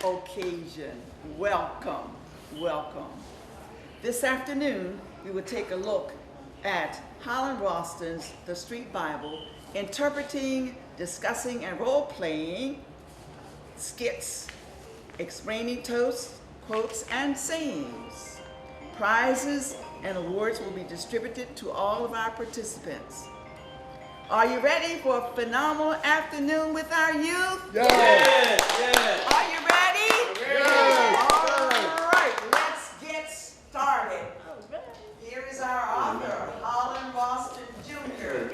occasion. Welcome, welcome. This afternoon, we will take a look at Holland Ralston's The Street Bible, interpreting, discussing, and role-playing skits, explaining toasts, quotes, and sayings. Prizes and awards will be distributed to all of our participants. Are you ready for a phenomenal afternoon with our youth? Yes. Are you ready? Yes. All right, let's get started. Here is our author, Holland Ralston Jr.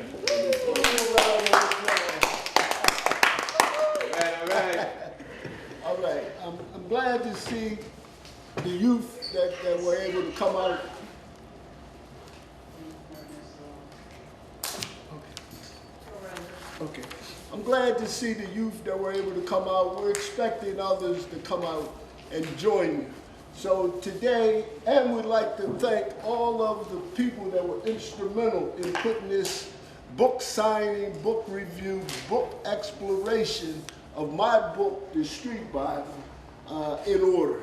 All right. I'm glad to see the youth that were able to come out. Okay. I'm glad to see the youth that were able to come out. We're expecting others to come out and join you. So today, and we'd like to thank all of the people that were instrumental in putting this book signing, book review, book exploration of my book, The Street Bible, in order.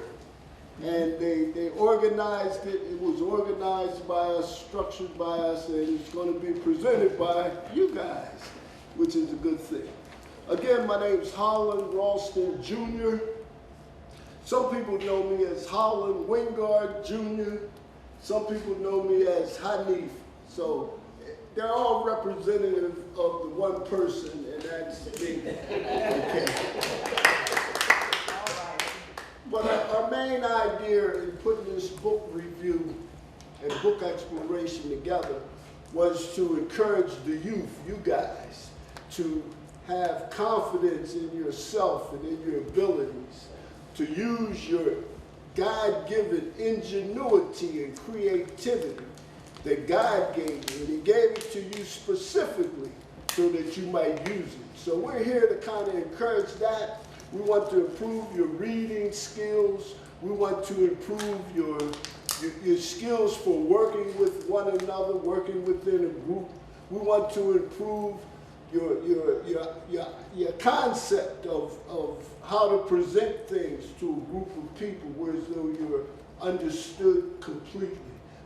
And they organized it. It was organized by us, structured by us, and it's going to be presented by you guys, which is a good thing. Again, my name is Holland Ralston Jr. Some people know me as Holland Wingard Jr. Some people know me as Hanif. So they're all representative of the one person, and that's me. Okay. But our main idea in putting this book review and book exploration together was to encourage the youth, you guys, to have confidence in yourself and in your abilities, to use your God-given ingenuity and creativity that God gave you, and He gave it to you specifically so that you might use it. So we're here to kind of encourage that. We want to improve your reading skills. We want to improve your skills for working with one another, working within a group. We want to improve your concept of how to present things to a group of people, whereas though you're understood completely.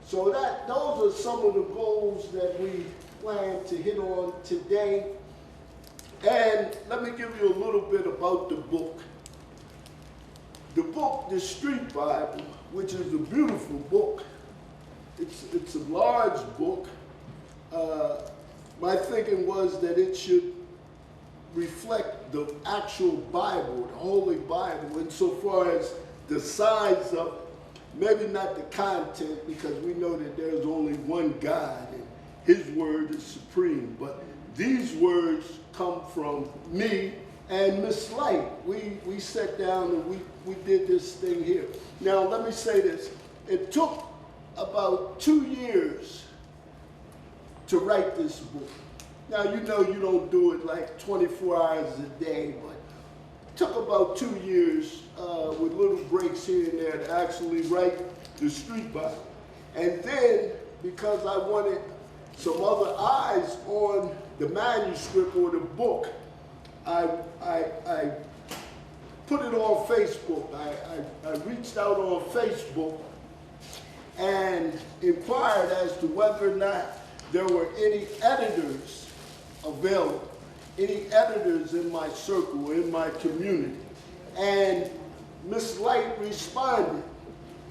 So those are some of the goals that we plan to hit on today. And let me give you a little bit about the book. The book, The Street Bible, which is a beautiful book. It's a large book. My thinking was that it should reflect the actual Bible, the Holy Bible, insofar as the size of it. Maybe not the content, because we know that there's only one God and His word is supreme. But these words come from me and Miss Light. We sat down and we did this thing here. Now, let me say this. It took about 2 years to write this book. Now, you know you don't do it like 24 hours a day, but it took about 2 years with little breaks here and there to actually write the Street Bible. And then, because I wanted some other eyes on the manuscript or the book, I put it on Facebook. I reached out on Facebook and inquired as to whether or not there were any editors available, any editors in my circle, in my community. And Miss Light responded,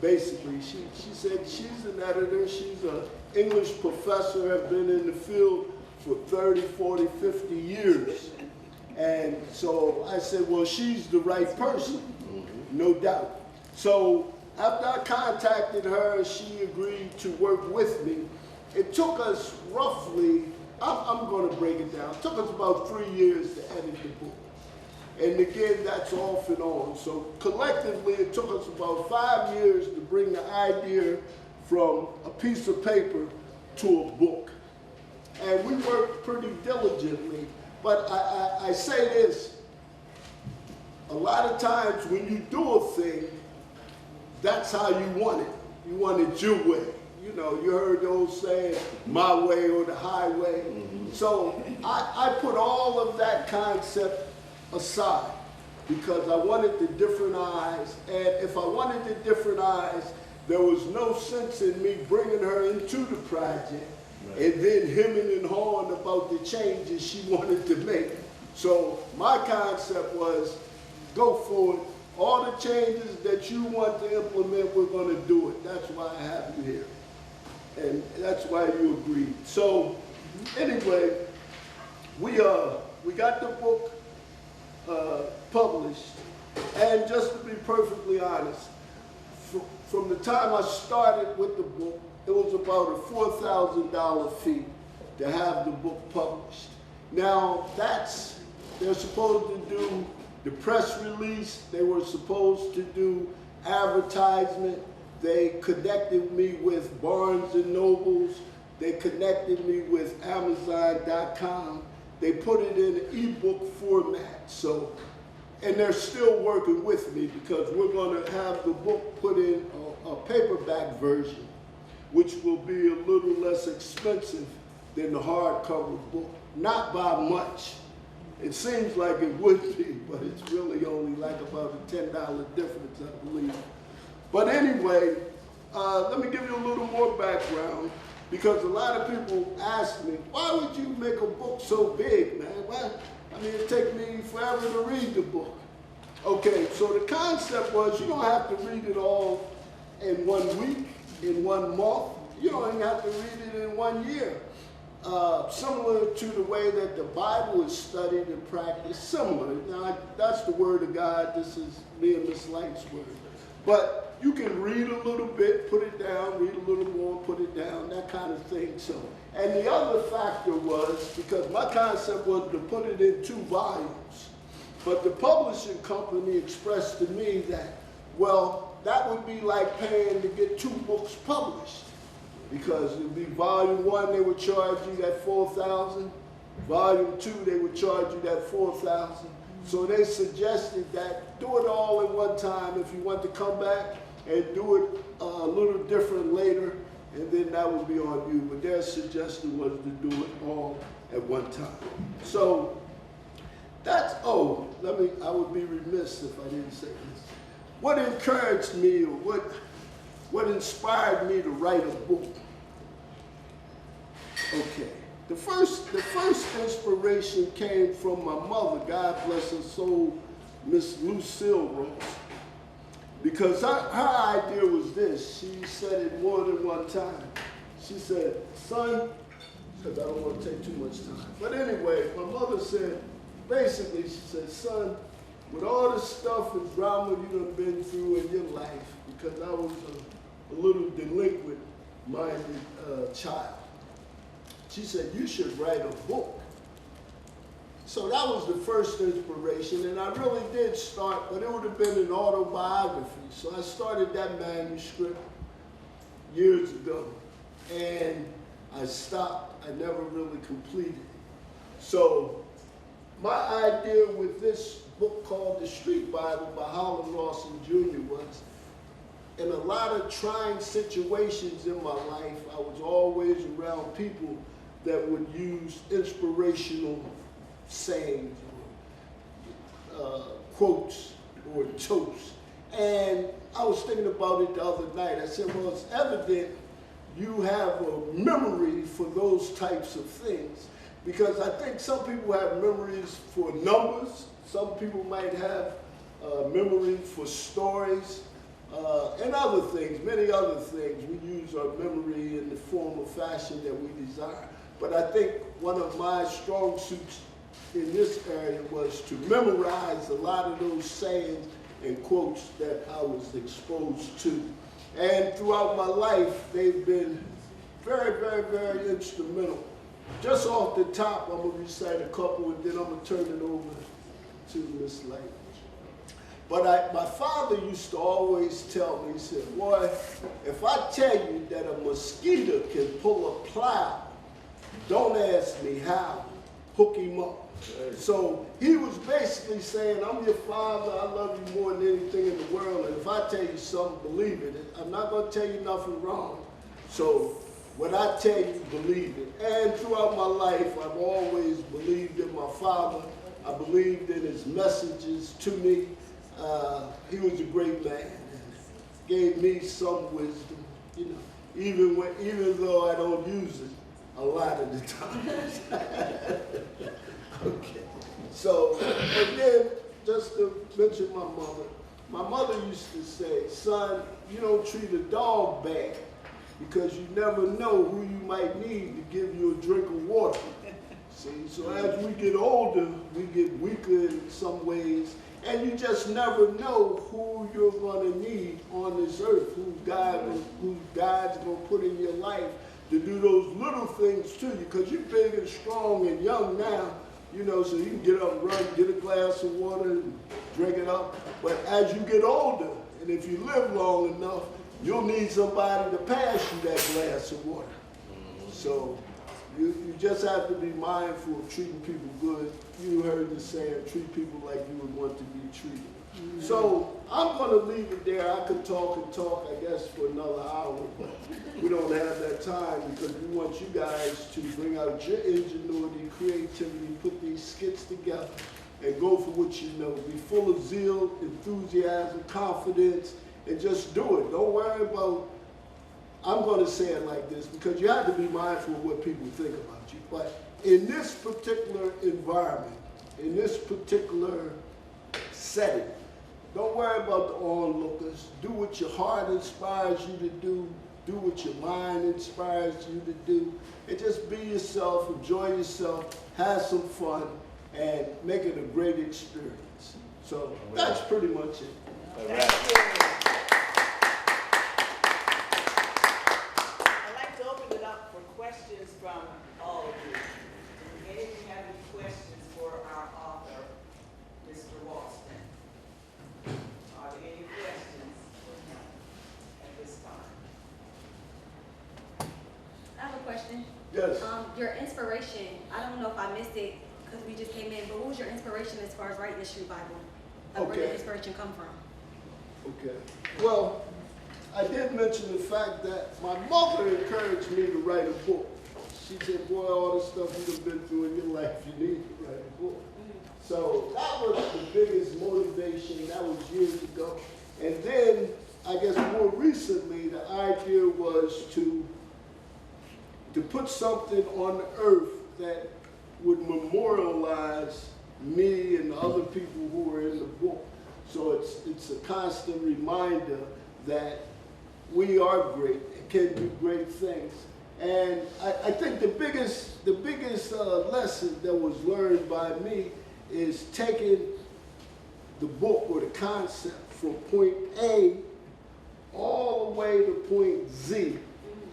basically. She said she's an editor, she's an English professor, have been in the field for 30, 40, 50 years. And so I said, well, she's the right person, no doubt. So after I contacted her, she agreed to work with me. It took us roughly, I'm going to break it down, it took us about 3 years to edit the book. And again, that's off and on. So collectively, it took us about 5 years to bring the idea from a piece of paper to a book. And we worked pretty diligently. But I say this, a lot of times when you do a thing, that's how you want it. You want it your way. You know, you heard the old saying, my way or the highway. So I put all of that concept aside. because I wanted the different eyes. And if I wanted the different eyes, there was no sense in me bringing her into the project and then hemming and hawing about the changes she wanted to make. So my concept was, go for it. All the changes that you want to implement, we're going to do it. That's why I have you here. And that's why you agreed. So anyway, we got the book published. And just to be perfectly honest, from the time I started with the book, it was about a $4,000 fee to have the book published. Now, they're supposed to do the press release, they were supposed to do advertisement, they connected me with Barnes & Nobles, they connected me with Amazon.com, they put it in an ebook format. So, and they're still working with me because we're going to have the book put in a paperback version, which will be a little less expensive than the hardcover book. Not by much. It seems like it would be, but it's really only like about a $10 difference, I believe. But anyway, let me give you a little more background, because a lot of people ask me, why would you make a book so big, man? Why? I mean, it'd take me forever to read the book. Okay, so the concept was you don't have to read it all in 1 week, in 1 month. You don't even have to read it in 1 year. Similar to the way that the Bible is studied and practiced, similar. Now, that's the word of God. This is me and Miss Light's word. But you can read a little bit, put it down, read a little more, put it down, that kind of thing. So, and the other factor was, because my concept was to put it in 2 volumes, but the publishing company expressed to me that, well, that would be like paying to get 2 books published. Because it would be volume 1, they would charge you that $4,000. Volume 2, they would charge you that $4,000. So they suggested that do it all in one time. If you want to come back and do it a little different later, and then that would be on you. But their suggestion was to do it all at one time. So that's, I would be remiss if I didn't say this. What encouraged me, or what inspired me to write a book? Okay, the first inspiration came from my mother, God bless her soul, Miss Lucille Rose. Because her idea was this. She said it more than one time. She said, son, because I don't want to take too much time. But anyway, my mother said, basically, she said, son, with all the stuff and drama you done been through in your life, because I was a little delinquent-minded child, she said, you should write a book. So that was the first inspiration, and I really did start, but it would have been an autobiography. So I started that manuscript years ago, and I stopped. I never really completed it. So my idea with this book called The Street Bible by Holland Rawson Jr. was, in a lot of trying situations in my life, I was always around people that would use inspirational sayings or quotes or toasts. And I was thinking about it the other night. I said, well, it's evident you have a memory for those types of things. Because I think some people have memories for numbers. Some people might have memory for stories and other things, many other things. We use our memory in the form or fashion that we desire. But I think one of my strong suits in this area was to memorize a lot of those sayings and quotes that I was exposed to. And throughout my life, they've been very, very, very instrumental. Just off the top, I'm going to recite a couple, and then I'm going to turn it over to Miss Light. But my father used to always tell me, he said, boy, if I tell you that a mosquito can pull a plow, don't ask me how, hook him up. So he was basically saying, I'm your father, I love you more than anything in the world, and if I tell you something, believe it. I'm not going to tell you nothing wrong. So what I tell you, believe it. And throughout my life, I've always believed in my father, I believed in his messages to me. He was a great man and gave me some wisdom, you know, even though I don't use it a lot of the times. Okay. So, and then just to mention my mother used to say, son, you don't treat a dog bad because you never know who you might need to give you a drink of water. See, so as we get older, we get weaker in some ways, and you just never know who you're going to need on this earth, who God's going to put in your life to do those little things to you, because you're big and strong and young now, you know, so you can get up and run, get a glass of water and drink it up. But as you get older, and if you live long enough, you'll need somebody to pass you that glass of water. So you just have to be mindful of treating people good. You heard the saying, treat people like you would want to be treated. Mm-hmm. So I'm going to leave it there. I could talk and talk, I guess, for another hour, but we don't have that time because we want you guys to bring out your ingenuity, creativity, put these skits together, and go for what you know. Be full of zeal, enthusiasm, confidence, and just do it. Don't worry about, I'm going to say it like this because you have to be mindful of what people think about you. But in this particular environment, in this particular setting, don't worry about the onlookers. Do what your heart inspires you to do. Do what your mind inspires you to do. And just be yourself, enjoy yourself, have some fun, and make it a great experience. So that's pretty much it. All right. Thank you. I'd like to open it up for questions from all of you. Any of you have any questions for our author, Mr. Ralston? Are there any questions for him at this time? I have a question. Yes. Your inspiration, I don't know if I missed it because we just came in, but what was your inspiration as far as writing the Street Bible? Like where did the inspiration come from? Okay. Well, I did mention the fact that my mother encouraged me to write a book. She said, boy, all the stuff you've been through in your life, you need to write a book. So that was the biggest motivation. That was years ago. And then, I guess more recently, the idea was to put something on the earth that would memorialize me and the other people who were in the book. So it's a constant reminder that we are great and can do great things. And I think the biggest lesson that was learned by me is taking the book or the concept from point A all the way to point Z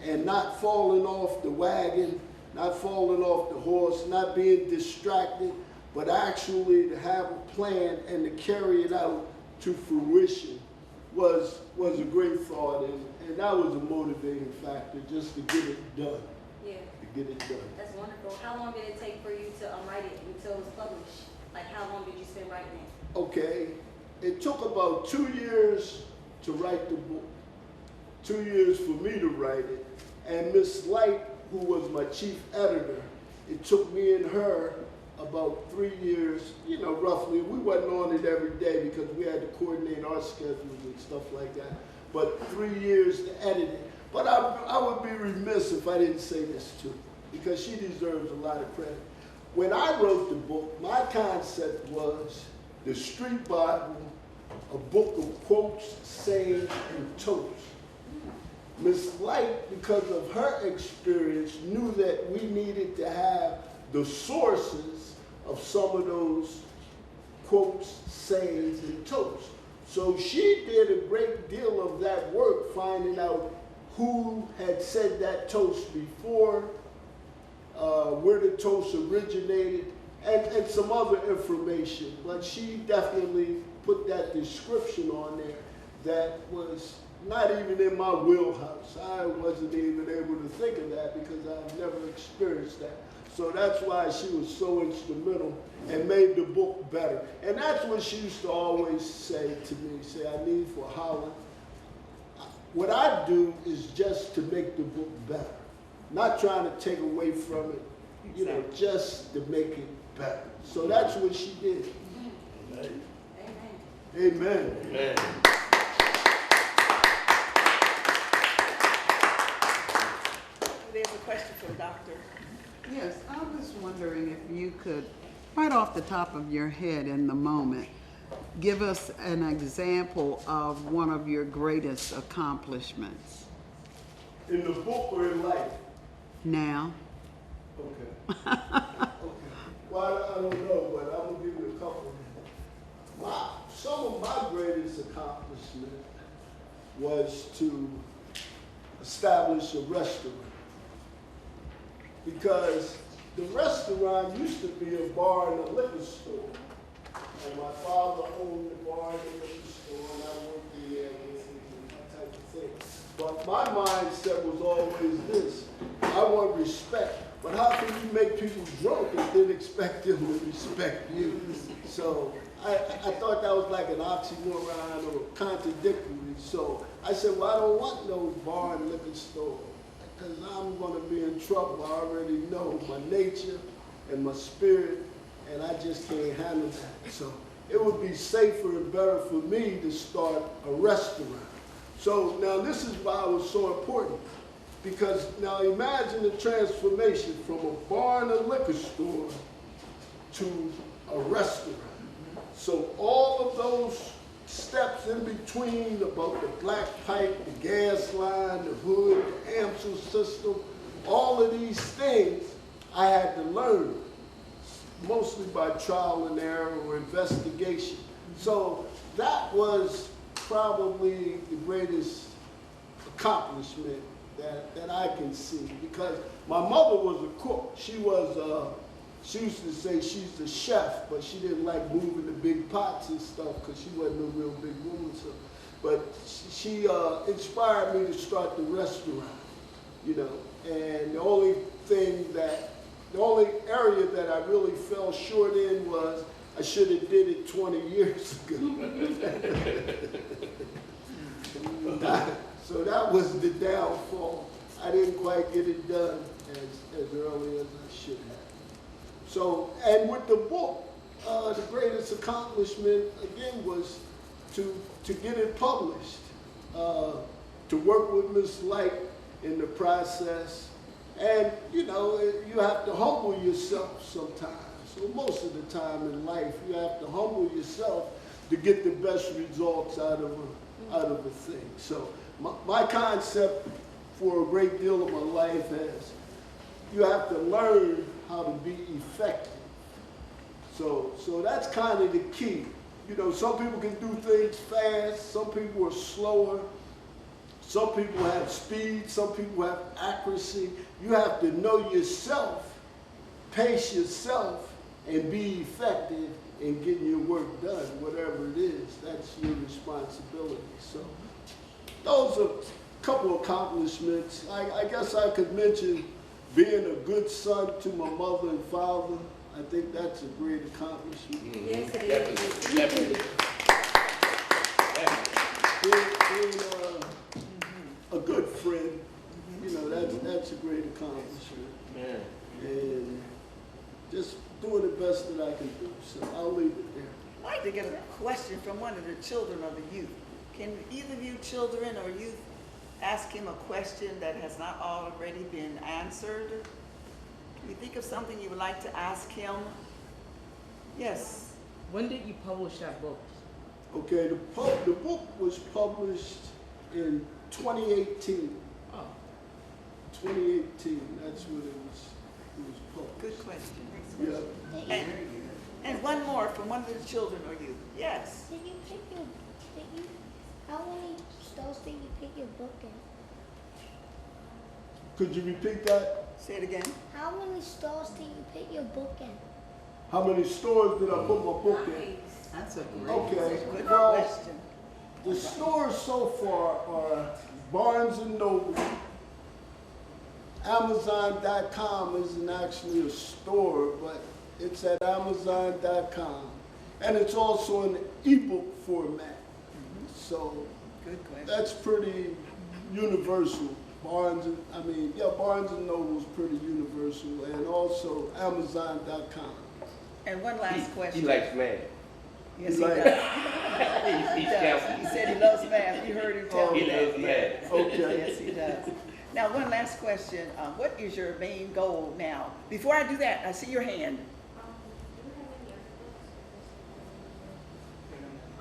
and not falling off the wagon, not falling off the horse, not being distracted, but actually to have a plan and to carry it out to fruition was a great thought, and that was a motivating factor just to get it done. Yeah. To get it done. That's wonderful. How long did it take for you to write it until it was published? Like how long did you spend writing it? Okay, it took about 2 years to write the book. 2 years for me to write it. And Miss Light, who was my chief editor, it took me and her about 3 years, you know, roughly. We wasn't on it every day because we had to coordinate our schedules and stuff like that. But 3 years to edit it. But I would be remiss if I didn't say this too, because she deserves a lot of credit. When I wrote the book, my concept was the Street Bible, a book of quotes, sayings, and toasts. Miss Light, because of her experience, knew that we needed to have the sources of some of those quotes, sayings, and toasts. So she did a great deal of that work, finding out who had said that toast before, where the toast originated, and some other information. But she definitely put that description on there that was not even in my wheelhouse. I wasn't even able to think of that because I've never experienced that. So that's why she was so instrumental and made the book better. And that's what she used to always say to me, say, I need for Holland. What I do is just to make the book better. Not trying to take away from it, you know, just to make it better. So that's what she did. Amen. Amen. Amen. There's a question from Dr. Yes, I was wondering if you could, right off the top of your head in the moment, give us an example of one of your greatest accomplishments. In the book or in life? Now, Okay. Okay. Well, I don't know, but I'm gonna give you a couple. Some of my greatest accomplishment was to establish a restaurant. Because the restaurant used to be a bar and a liquor store. And my father owned the bar and the liquor store, and I worked there and that type of thing. But my mindset was always this: I want respect. But how can you make people drunk and then expect them to respect you? So I thought that was like an oxymoron or contradictory. So I said, well, I don't want no bar and liquor store, because I'm going to be in trouble. I already know my nature and my spirit, and I just can't handle that. So it would be safer and better for me to start a restaurant. So now this is why it was so important. Because now imagine the transformation from a bar and a liquor store to a restaurant. So all of those steps in between, about the black pipe, the gas line, the hood, the AMSL system, all of these things I had to learn, mostly by trial and error or investigation. So that was probably the greatest accomplishment that I can see, because my mother was a cook. She used to say she's the chef, but she didn't like moving the big pots and stuff because she wasn't a real big woman. So, but she inspired me to start the restaurant, you know. And the only area that I really fell short in was I should have did it 20 years ago. So that was the downfall. I didn't quite get it done as early as I should have. So, and with the book, the greatest accomplishment, again, was to get it published, to work with Ms. Light in the process. And, you know, you have to humble yourself sometimes. So most of the time in life, you have to humble yourself to get the best results out of a thing. So my concept for a great deal of my life is you have to learn how to be effective. So that's kind of the key. You know, some people can do things fast, some people are slower, some people have speed, some people have accuracy. You have to know yourself, pace yourself, and be effective in getting your work done, whatever it is. That's your responsibility. So those are a couple accomplishments. I guess I could mention being a good son to my mother and father. I think that's a great accomplishment. Yes, it is. Definitely. Being a good friend, you know, that's a great accomplishment. Man. And just doing the best that I can do. So I'll leave it there. I'd like to get a question from one of the children of the youth. Can either of you children or youth ask him a question that has not already been answered? Can you think of something you would like to ask him? Yes. When did you publish that book? Okay, the book was published in 2018. Oh. 2018, that's when it was published. Good question. Yeah. And one more from one of the children or youth. Yes. How many stores did you pick your book in? Could you repeat that? Say it again. How many stores did you pick your book in? How many stores did I put my book in? that's a great Okay, Good well, question. the stores so far are Barnes & Noble. Amazon.com isn't actually a store, but it's at Amazon.com. And it's also in ebook format. So Good question. that's pretty universal. Barnes & Noble is pretty universal, and also Amazon.com. And one last question. He likes math. Yes, He he like- does. He does. He said he loves math. You heard him tell He me. loves math. Okay. Yes, he does. Now, one last question. What is your main goal now? Before I do that, I see your hand.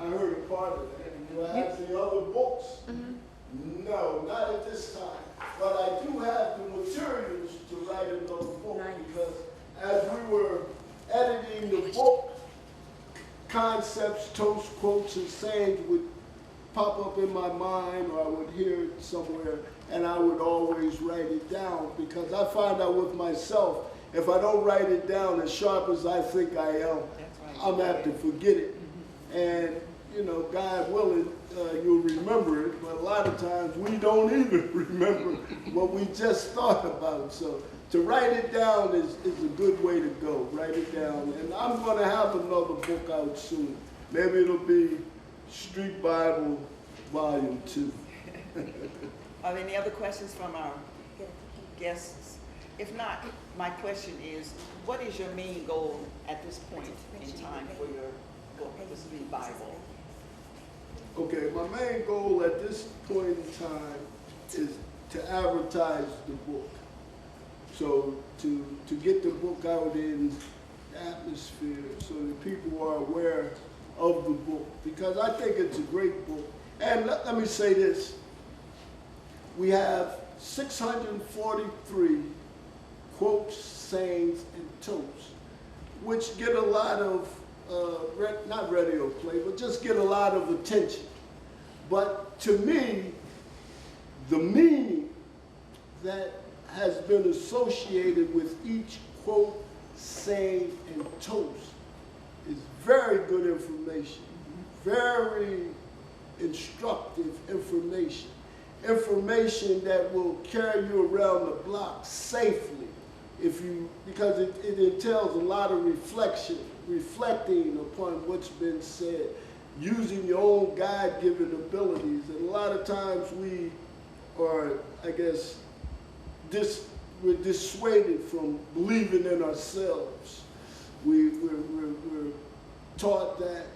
I heard a part of that. Do I have the other books? No, not at this time. But I do have the materials to write another book because as we were editing the book, concepts, toast, quotes, and sayings would pop up in my mind, or I would hear it somewhere, and I would always write it down because I find out with myself, if I don't write it down as sharp as I think I am, I'm apt to forget it. And, you know, God willing, you'll remember it, but a lot of times we don't even remember what we just thought about. So to write it down is a good way to go. Write it down. And I'm going to have another book out soon. Maybe it'll be Street Bible Volume 2. Are there any other questions from our guests? If not, my question is, what is your main goal at this point in time for your book, the Street Bible? Okay, my main goal at this point in time is to advertise the book. So to get the book out in atmosphere so that people are aware of the book, because I think it's a great book. And let me say this, we have 643 quotes, sayings, and toasts, which get a lot of, not radio play, but just get a lot of attention. But to me, the meaning that has been associated with each quote, saying, and toast is very good information, very instructive information, information that will carry you around the block safely because it entails a lot of reflection, reflecting upon what's been said, using your own God-given abilities. And a lot of times we are, I guess, we're dissuaded from believing in ourselves. We're taught that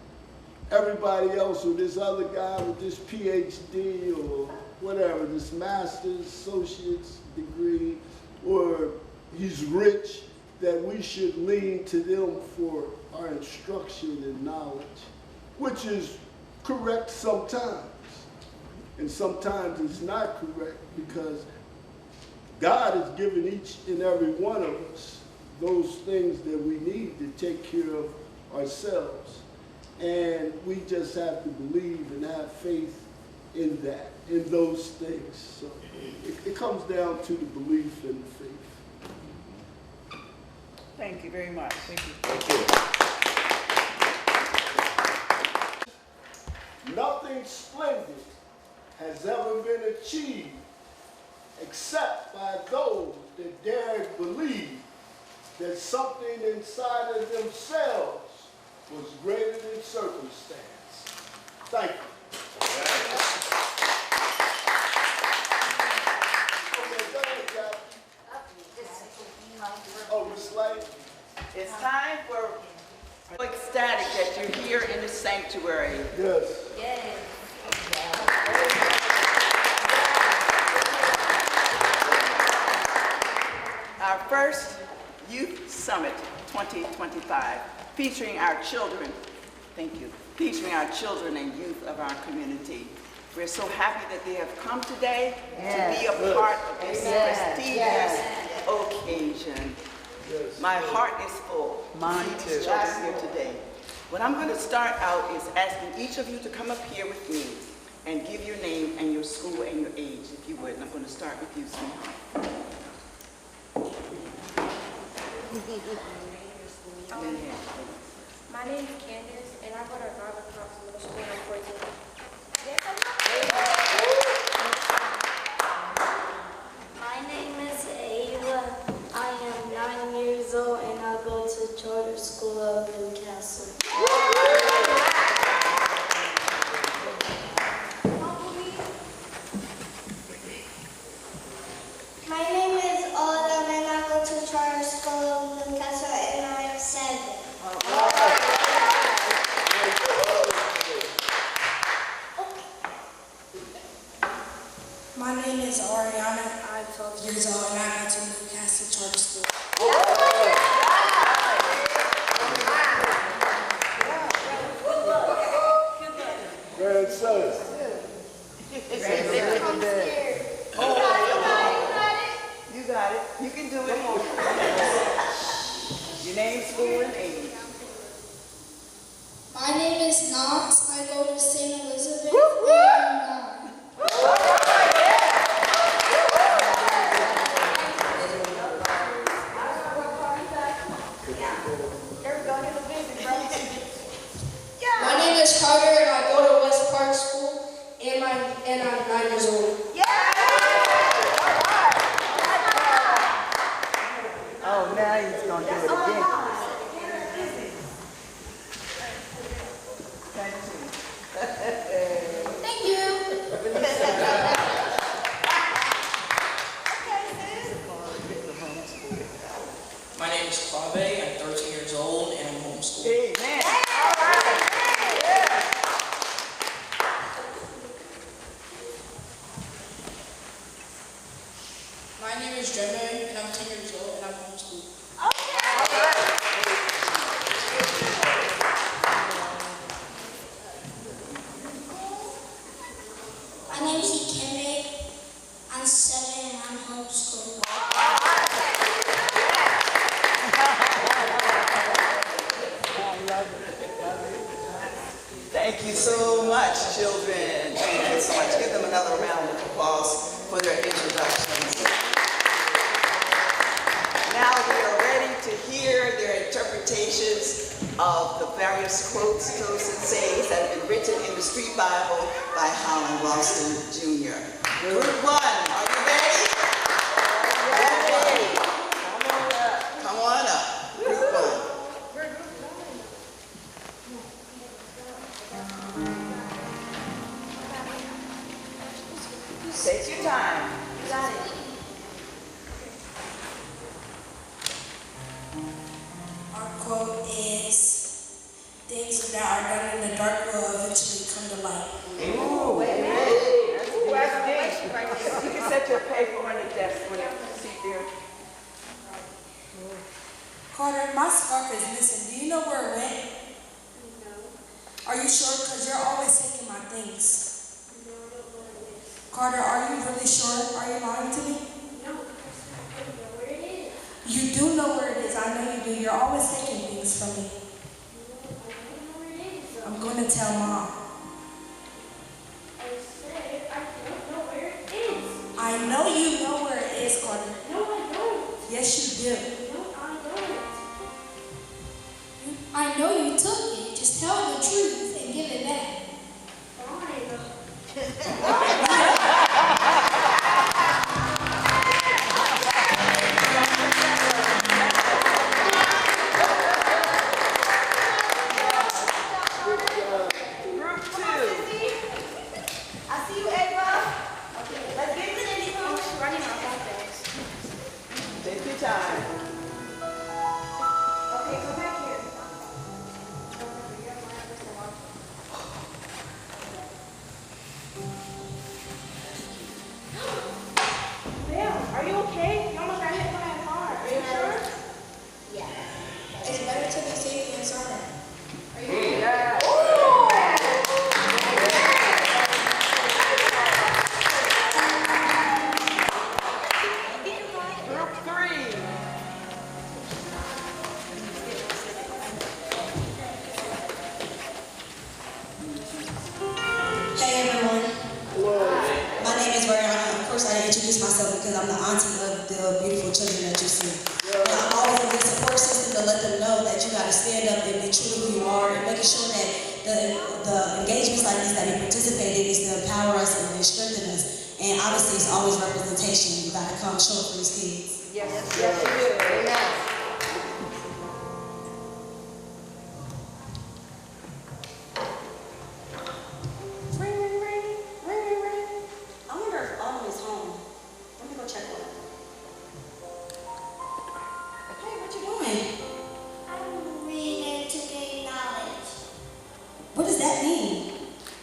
everybody else, or this other guy with this PhD or whatever, this master's, associate's degree, or he's rich, that we should lean to them for our instruction and knowledge, which is correct sometimes. And sometimes it's not correct because God has given each and every one of us those things that we need to take care of ourselves. And we just have to believe and have faith in that, in those things. So it comes down to the belief and the faith. Thank you very much. Thank you. Nothing splendid has ever been achieved except by those that dared believe that something inside of themselves was greater than circumstance. Thank you. Okay, go ahead, Jack. Oh, Miss Light? It's time for ecstatic that you're here in the sanctuary. Yes. Yes. Our first Youth Summit 2025, featuring our children, thank you, featuring our children and youth of our community. We're so happy that they have come today to be a part of this prestigious occasion. Yes. My heart is full. Mine to see too. these children here today. What I'm going to start out is asking each of you to come up here with me and give your name and your school and your age, if you would. And I'm going to start with you, sweetheart. My name is Candace, and I go to Garland Cross Middle School in 14. My name is Ava. I am 9 years old and I go to charter school of Newcastle. My name is Autumn and I go to charter school of Newcastle and I am 7. is Carter, and I go to West Park School, and I'm 9 years old. Oh, now he's going to do it again. Thank you. My name is Clave. I'm 13 years old and I'm homeschooled. Amen. All right. My name is Jemma and I'm 10 years old and I'm homeschooled. My name is Ikembe. I'm 7 and I'm homeschooled. Thank you so much, children. Thank you so much. Give them another round of applause for their introductions. Now we are ready to hear their interpretations of the various quotes, toasts, and sayings that have been written in the Street Bible by Holland Ralston Jr. Group 1, are you ready? Ready. Come on up. Group 1. Take your time. You got it. Our quote is, things that are done in the dark will eventually come to light. Ooh, hey. That's deep. You can set your paper on the desk when you sit there. Carter, my scarf is missing. Do you know where it went? No. Are you sure? Because you're always taking my things. No, I don't know what it is. Carter, are you really sure? Are you lying to me? No, because I don't know where it is. You do know where it is. I know you do. You're always taking things from me. No, I don't know where it is. I'm going to tell Mom. I said I don't know where it is. I know you know where it is, Carter. No, I don't. Yes, you do. No, I don't. I know you took it. Just tell the truth and give it back. Group 2. I see you, Ava. Okay, let's get into the news. Running off on things. Take your time. Okay, come back here. Bill, are you okay? You almost got hit by a car. Are you sure? Yeah. It's better to be safe than sorry. Are you sure? Group 3. Hey everyone. My name is Mariana. Of course I didn't introduce myself because I'm the auntie of the beautiful children that you see. But I'm always a good support system to let them know that you gotta stand up and be true to who you are and making sure that the engagements like this that we participate in is to empower us and strengthen us. And obviously it's always representation. You gotta come show up for these kids. Yes, yes, you do. Amen. Ring, ring, ring, ring, ring, ring. I wonder if Autumn is home. Let me go check on her. Hey, what you doing? I'm reading to gain knowledge. What does that mean?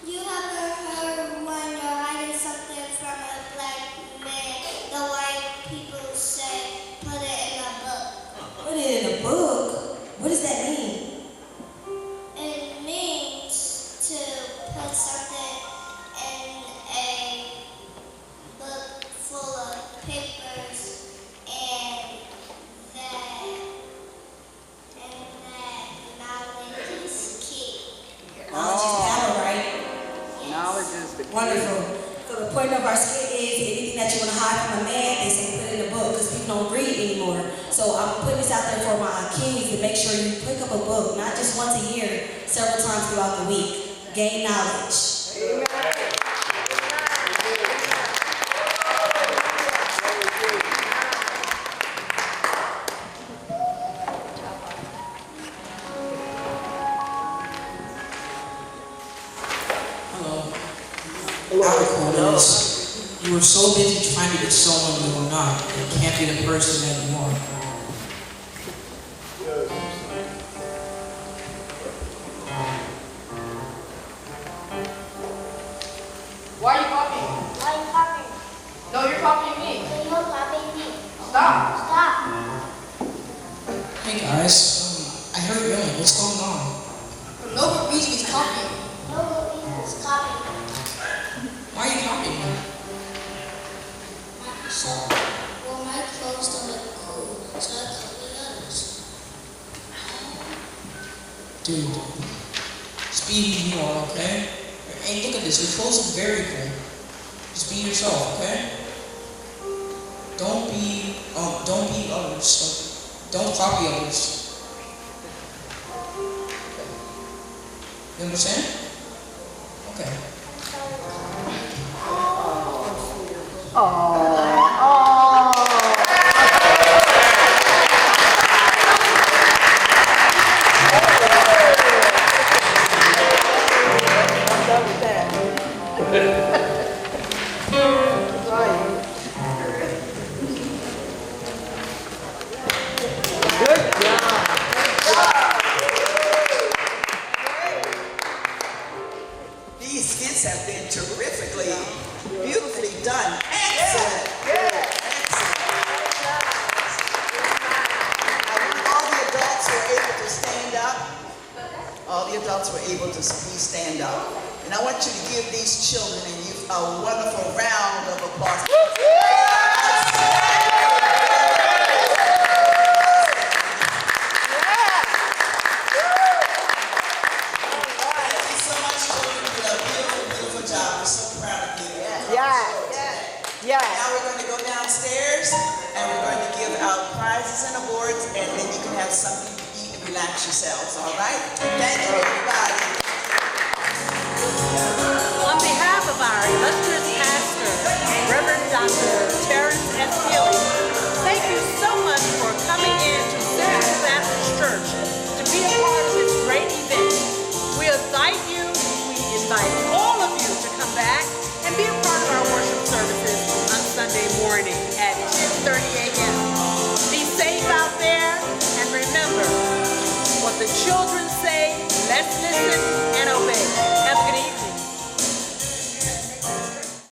You ever heard when you're hiding something from a black man, the white people say, put it in a book? Put it in a book? What does that mean? It means to put something in a book full of papers and that knowledge is key. Knowledge is power, right? Knowledge is the key. Wonderful. So the point of our skit is anything that you want to hide from a man, they say put it in a book because people don't read anymore. So I'm putting this out there for my kids to make sure you pick up a book, not just once a year, several times throughout the week. gain knowledge. Our quote is, you were so busy trying to be someone you were not, you can't be the person that you are. Why are you copying? Why are you copying? No, you're copying me. You're copying me. Stop. Stop. Hey guys, I heard yelling, what's going on? No reason he's copying. No reason is copying. Why are you copying me? So, well, my clothes don't look cool, so I copy others. Dude, just be who you are, okay? Hey, look at this, your clothes look very cool. Just be yourself, okay? Don't be others. Don't copy others. You understand? Okay. These skits have been terrifically, beautifully done. Excellent. All the adults were able to stand up. All the adults were able to stand up. And I want you to give these children and youth a wonderful round of applause. Thank you so much, children. You did a beautiful, beautiful job. We're so proud of you. Now we're going to go downstairs and we're going to give out prizes and awards, and then you can have something to eat and relax yourselves, all right? Thank you, everybody. On behalf of our illustrious pastor, Reverend Dr. Terrence S. Healy, thank you so much for coming in to Citizens Baptist Church to be a part of this great event. We invite all of you to come back and be a part of our worship services on Sunday morning at 10:30 a.m. Be safe out there, and remember what the children say, let's listen and obey.